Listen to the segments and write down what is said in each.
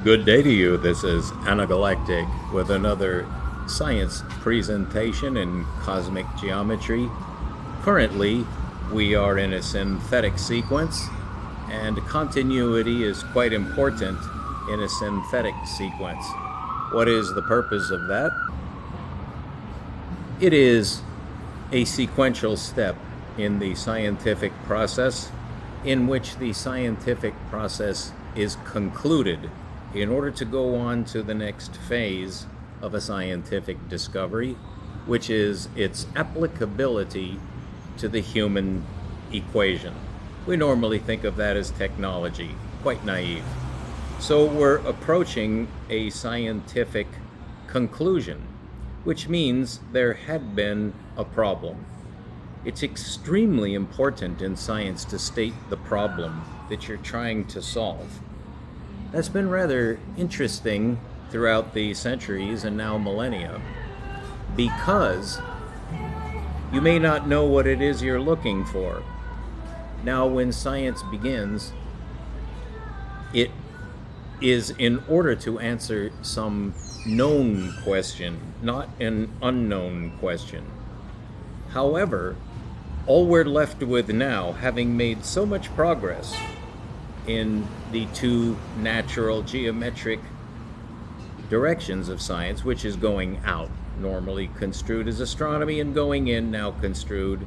Good day to you. This is Anagalactic with another science presentation in cosmic geometry. Currently, we are in a synthetic sequence, and continuity is quite important in a synthetic sequence. What is the purpose of that? It is a sequential step in the scientific process in which the scientific process is concluded in order to go on to the next phase of a scientific discovery, which is its applicability to the human equation. We normally think of that as technology, quite naive. So we're approaching a scientific conclusion, which means there had been a problem. It's extremely important in science to state the problem that you're trying to solve. That's been rather interesting throughout the centuries and now millennia, because you may not know what it is you're looking for. Now, when science begins, it is in order to answer some known question, not an unknown question. However, all we're left with now, having made so much progress in the two natural geometric directions of science, which is going out, normally construed as astronomy, and going in, now construed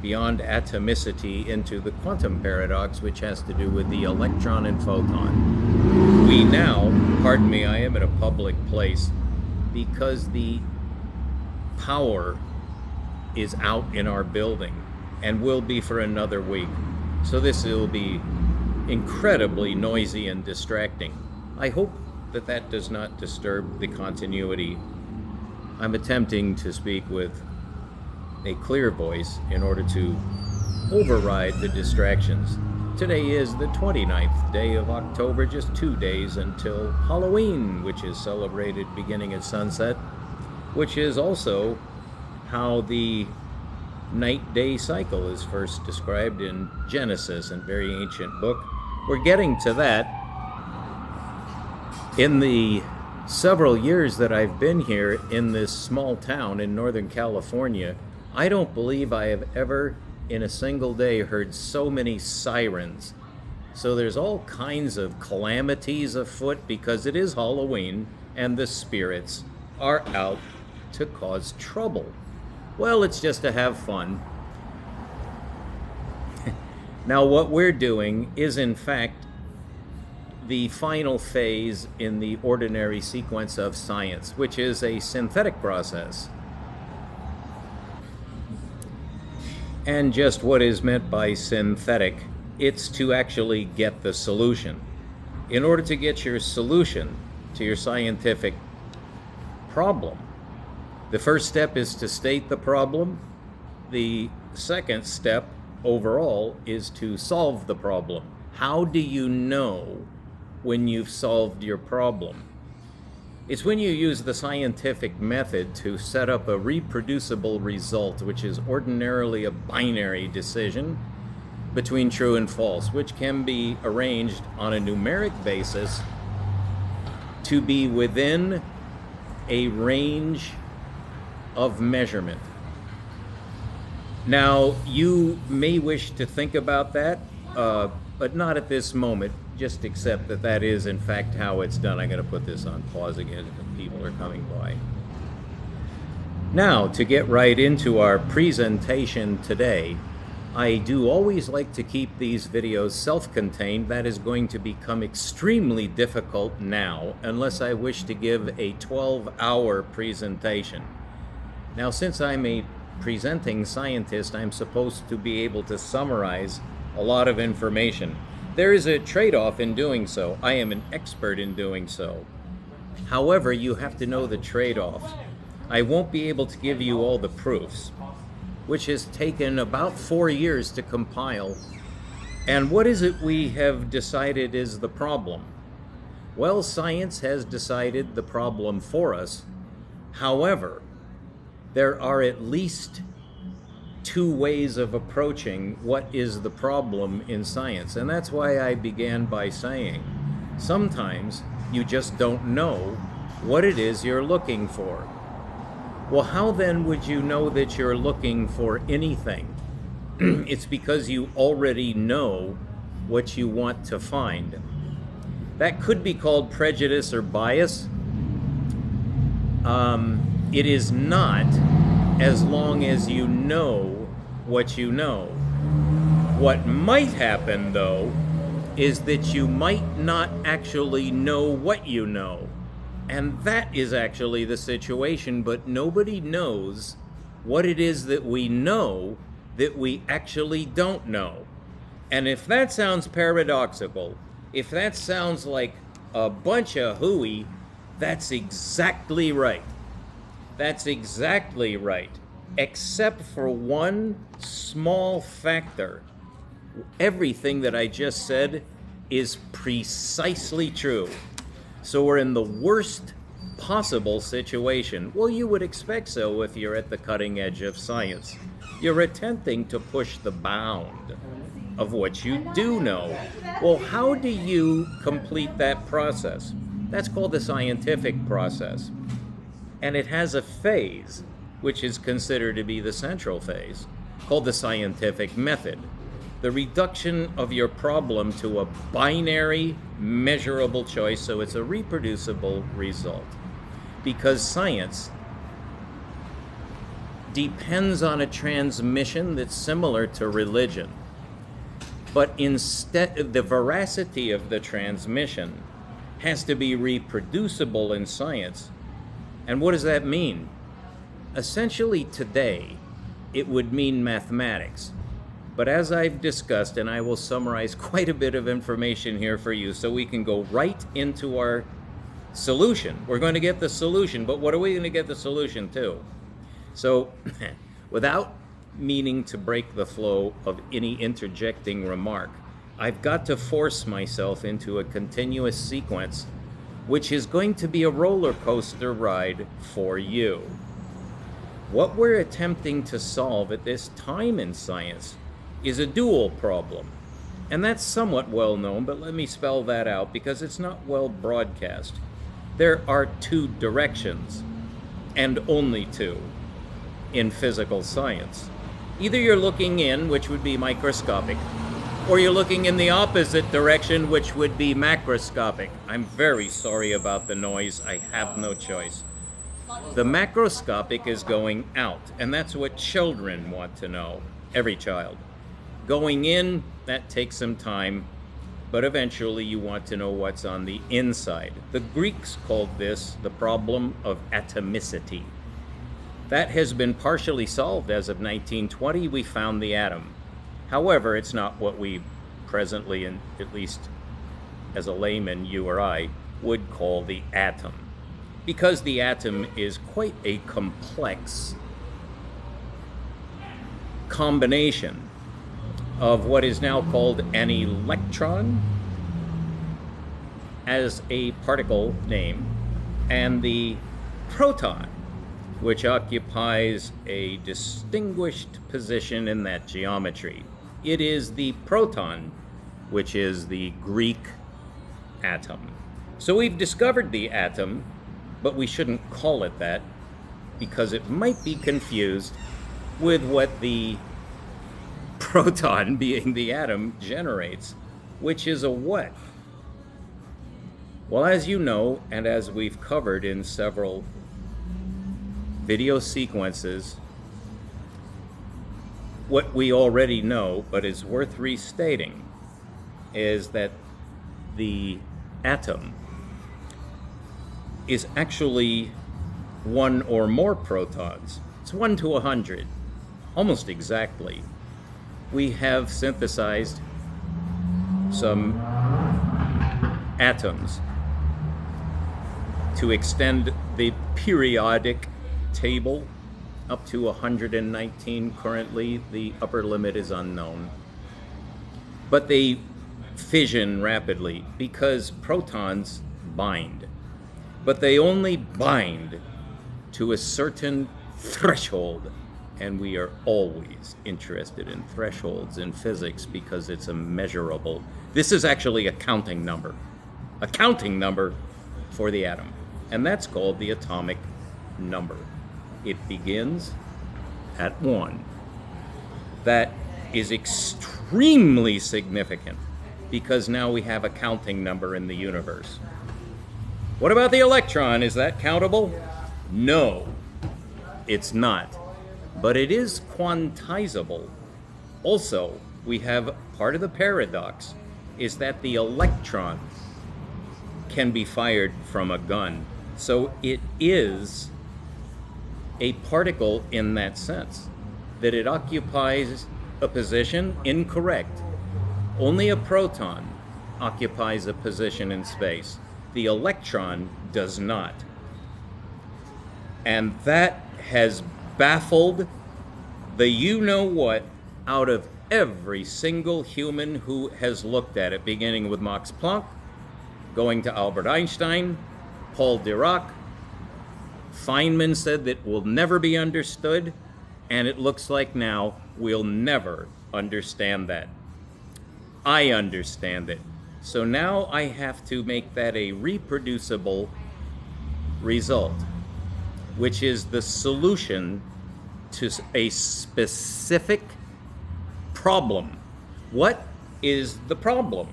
beyond atomicity into the quantum paradox, which has to do with the electron and photon. We now, pardon me, I am in a public place because the power is out in our building and will be for another week. So this will be incredibly noisy and distracting. I hope that that does not disturb the continuity. I'm attempting to speak with a clear voice in order to override the distractions. Today is the 29th day of October, just 2 days until Halloween, which is celebrated beginning at sunset, which is also how the night-day cycle is first described in Genesis, a very ancient book. We're getting to that. In the several years that I've been here in this small town in Northern California, I don't believe I have ever in a single day heard so many sirens. So there's all kinds of calamities afoot because it is Halloween and the spirits are out to cause trouble. Well, it's just to have fun. Now, what we're doing is, in fact, the final phase in the ordinary sequence of science, which is a synthetic process. And just what is meant by synthetic, it's to actually get the solution. In order to get your solution to your scientific problem, the first step is to state the problem. The second step overall is to solve the problem. How do you know when you've solved your problem? It's when you use the scientific method to set up a reproducible result, which is ordinarily a binary decision between true and false, which can be arranged on a numeric basis to be within a range of measurement. Now, you may wish to think about that, but not at this moment. Just accept that that is, in fact, how it's done. I'm going to put this on pause again if people are coming by. Now, to get right into our presentation today, I do always like to keep these videos self-contained. That is going to become extremely difficult now, unless I wish to give a 12-hour presentation. Now, since I'm a presenting scientist, I'm supposed to be able to summarize a lot of information. There is a trade-off in doing so. I am an expert in doing so. However, you have to know the trade-off. I won't be able to give you all the proofs, which has taken about 4 years to compile. And what is it we have decided is the problem? Well, science has decided the problem for us. However, there are at least two ways of approaching what is the problem in science. And that's why I began by saying, sometimes You just don't know what it is you're looking for. Well, how then would you know that you're looking for anything? It's because you already know what you want to find. That could be called prejudice or bias. It is not, as long as you know what you know. What might happen, though, is that you might not actually know what you know. And that is actually the situation, but nobody knows what it is that we know that we actually don't know. And if that sounds paradoxical, if that sounds like a bunch of hooey, that's exactly right. That's exactly right. Except for one small factor. Everything that I just said is precisely true. So we're in the worst possible situation. Well, you would expect so if you're at the cutting edge of science. You're attempting to push the bound of what you do know. Well, how do you complete that process? That's called the scientific process. And it has a phase, which is considered to be the central phase, called the scientific method. The reduction of your problem to a binary, measurable choice, so it's a reproducible result. Because science depends on a transmission that's similar to religion. But instead, the veracity of the transmission has to be reproducible in science. And what does that mean? Essentially today, it would mean mathematics. But as I've discussed, and I will summarize quite a bit of information here for you so we can go right into our solution. We're going to get the solution, but what are we going to get the solution to? So, without meaning to break the flow of any interjecting remark, I've got to force myself into a continuous sequence, which is going to be a roller coaster ride for you. What we're attempting to solve at this time in science is a dual problem. And that's somewhat well known, but let me spell that out because it's not well broadcast. There are two directions, and only two, in physical science. Either you're looking in, which would be microscopic, or you're looking in the opposite direction, which would be macroscopic. I'm very sorry about the noise. I have no choice. The macroscopic is going out, and that's what children want to know, every child. Going in, that takes some time, but eventually you want to know what's on the inside. The Greeks called this the problem of atomicity. That has been partially solved as of 1920. We found the atom. However, it's not what we presently, and at least as a layman, you or I, would call the atom. Because the atom is quite a complex combination of what is now called an electron as a particle name, and the proton, which occupies a distinguished position in that geometry. It is the proton, which is the Greek atom. So we've discovered the atom, but we shouldn't call it that because it might be confused with what the proton, being the atom, generates, which is a what? Well, as you know, and as we've covered in several video sequences, what we already know, but is worth restating, is that the atom is actually one or more protons. It's 1 to 100, almost exactly. We have synthesized some atoms to extend the periodic table up to 119 currently. The upper limit is unknown. But they fission rapidly because protons bind. But they only bind to a certain threshold. And we are always interested in thresholds in physics because it's a measurable. This is actually a counting number. A counting number for the atom, and that's called the atomic number. It begins at 1. That is extremely significant because now we have a counting number in the universe. What about the electron? Is that countable? No, it's not. But it is quantizable. Also, we have part of the paradox is that the electron can be fired from a gun. So it is a particle in that sense, that it occupies a position. Incorrect. Only a proton occupies a position in space. The electron does not. And that has baffled the you-know-what out of every single human who has looked at it, beginning with Max Planck, going to Albert Einstein, Paul Dirac. Feynman said that will never be understood, and it looks like now we'll never understand that. I understand it. So now I have to make that a reproducible result, which is the solution to a specific problem. What is the problem?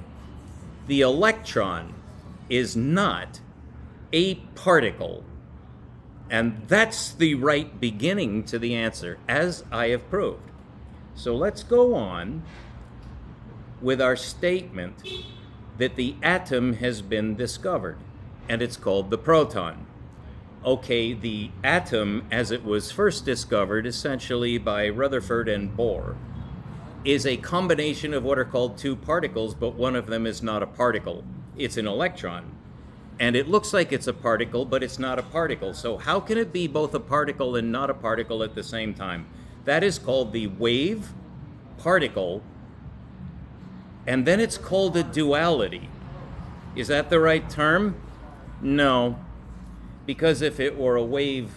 The electron is not a particle. And that's the right beginning to the answer, as I have proved. So let's go on with our statement that the atom has been discovered, and it's called the proton. Okay, the atom, as it was first discovered, essentially by Rutherford and Bohr, is a combination of what are called two particles, but one of them is not a particle. It's an electron. And it looks like it's a particle, but it's not a particle. So how can it be both a particle and not a particle at the same time? That is called the wave particle, and then it's called a duality. Is that the right term? No, because if it were a wave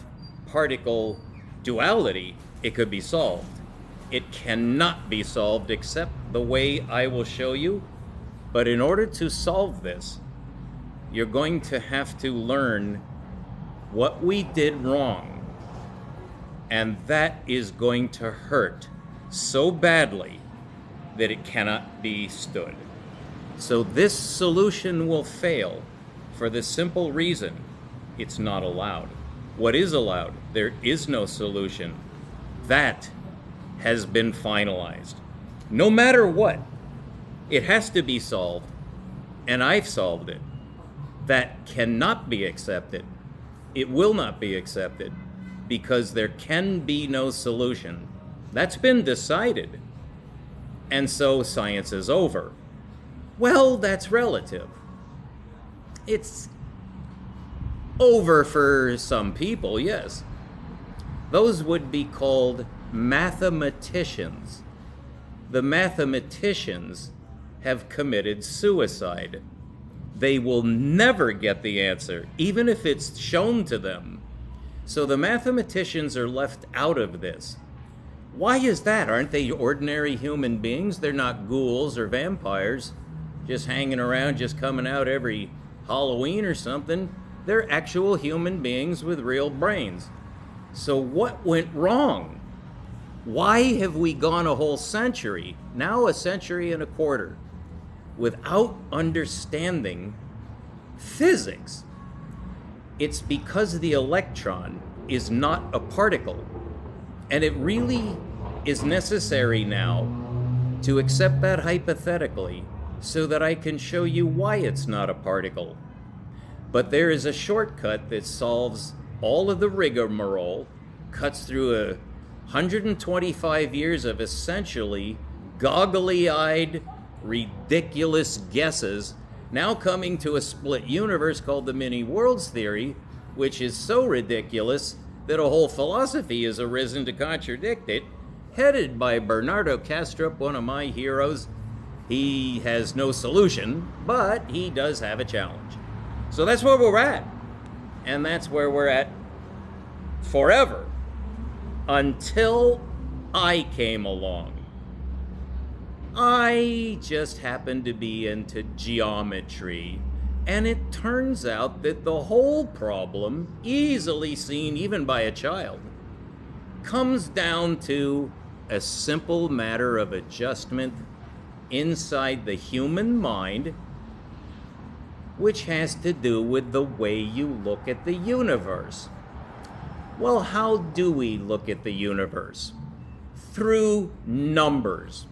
particle duality, it could be solved. It cannot be solved except the way I will show you. But in order to solve this, you're going to have to learn what we did wrong. And that is going to hurt so badly that it cannot be stood. So this solution will fail for the simple reason it's not allowed. What is allowed? There is no solution. That has been finalized. No matter what, it has to be solved, and I've solved it. That cannot be accepted. It will not be accepted because there can be no solution. That's been decided. And so science is over. Well, that's relative. It's over for some people, yes. Those would be called mathematicians. The mathematicians have committed suicide. They will never get the answer, even if it's shown to them. So the mathematicians are left out of this. Why is that? Aren't they ordinary human beings? They're not ghouls or vampires just hanging around, just coming out every Halloween or something. They're actual human beings with real brains. So what went wrong? Why have we gone a whole century, now a century and a quarter, without understanding physics? It's because the electron is not a particle. And it really is necessary now to accept that hypothetically so that I can show you why it's not a particle. But there is a shortcut that solves all of the rigmarole, cuts through 125 years of essentially goggly-eyed, ridiculous guesses, now coming to a split universe called the many worlds theory, which is so ridiculous that a whole philosophy has arisen to contradict it, headed by Bernardo Kastrup, one of my heroes. He has no solution, but he does have a challenge. So that's where we're at. And that's where we're at forever, until I came along. I just happened to be into geometry And it turns out that the whole problem, easily seen even by a child, comes down to a simple matter of adjustment inside the human mind, which has to do with the way you look at the universe. Well, how do we look at the universe? Through numbers.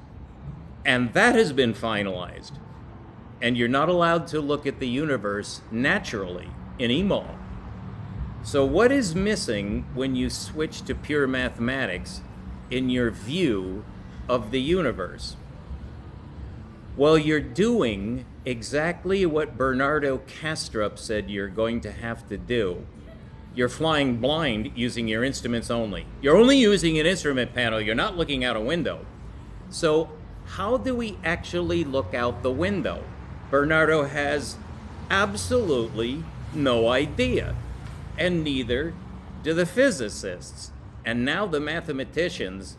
And that has been finalized. And you're not allowed to look at the universe naturally anymore. So what is missing when you switch to pure mathematics in your view of the universe? Well, you're doing exactly what Bernardo Kastrup said you're going to have to do. You're flying blind using your instruments only. You're only using an instrument panel. You're not looking out a window. So how do we actually look out the window? Bernardo has absolutely no idea, and neither do the physicists. And now the mathematicians,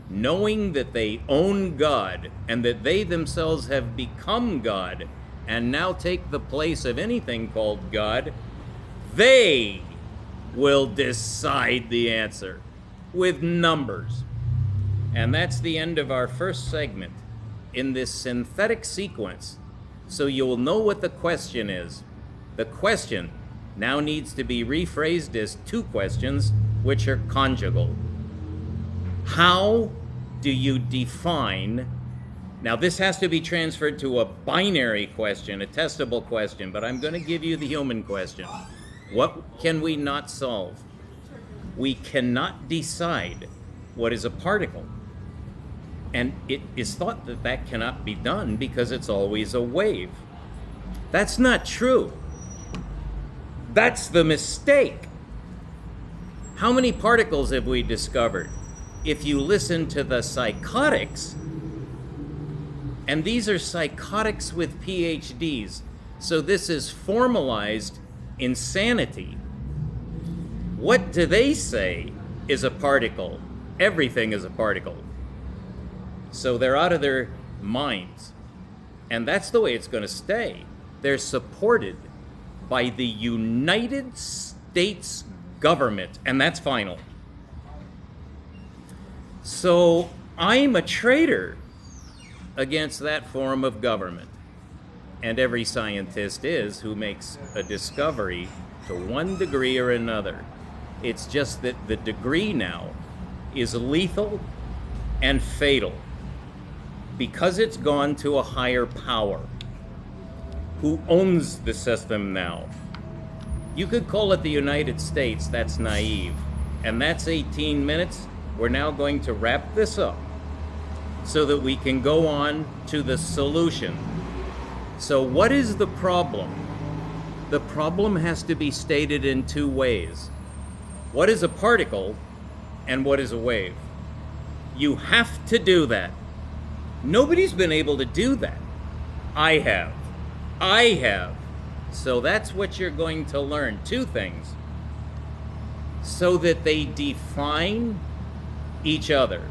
knowing that they own God and that they themselves have become God and now take the place of anything called God, they will decide the answer with numbers. And that's the end of our first segment in this synthetic sequence. So you'll know what the question is. The question now needs to be rephrased as two questions, which are conjugal. How do you define? Now this has to be transferred to a binary question, a testable question, but I'm going to give you the human question. What can we not solve? We cannot decide what is a particle. And it is thought that that cannot be done because it's always a wave. That's not true. That's the mistake. How many particles have we discovered? If you listen to the psychotics, and these are psychotics with PhDs, so this is formalized insanity. What do they say is a particle? Everything is a particle. So they're out of their minds. And that's the way it's going to stay. They're supported by the United States government, and that's final. So I'm a traitor against that form of government. And every scientist is who makes a discovery to one degree or another. It's just that the degree now is lethal and fatal because it's gone to a higher power who owns the system now. You could call it the United States. That's naive. And that's 18 minutes. We're now going to wrap this up so that we can go on to the solution. So what is the problem? The problem has to be stated in two ways. What is a particle and what is a wave? You have to do that. Nobody's been able to do that. I have. So that's what you're going to learn. Two things. So that they define each other.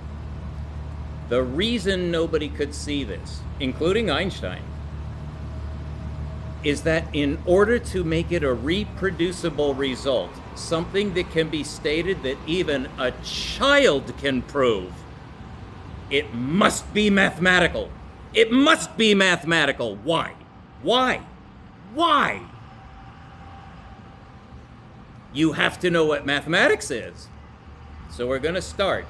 The reason nobody could see this, including Einstein, is that in order to make it a reproducible result, something that can be stated that even a child can prove, it must be mathematical. It must be mathematical. Why? You have to know what mathematics is. So we're going to start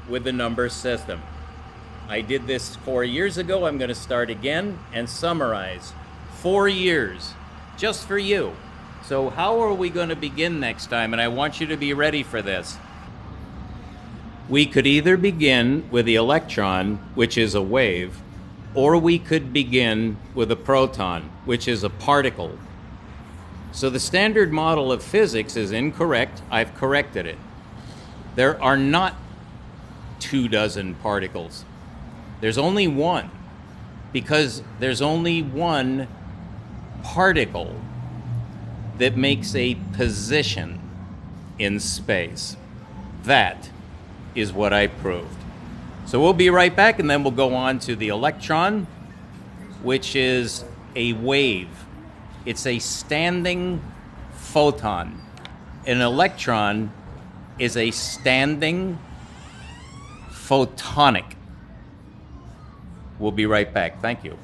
with the number system. I did this 4 years ago. I'm going to start again and summarize 4 years just for you. So how are we going to begin next time? And I want you to be ready for this. We could either begin with the electron, which is a wave, or we could begin with a proton, which is a particle. So the standard model of physics is incorrect. I've corrected it. There are not 24 particles. There's only one, because there's only one particle that makes a position in space. That is what I proved. So we'll be right back, and then we'll go on to the electron, which is a wave. It's a standing photon. An electron is a standing photonic. We'll be right back. Thank you.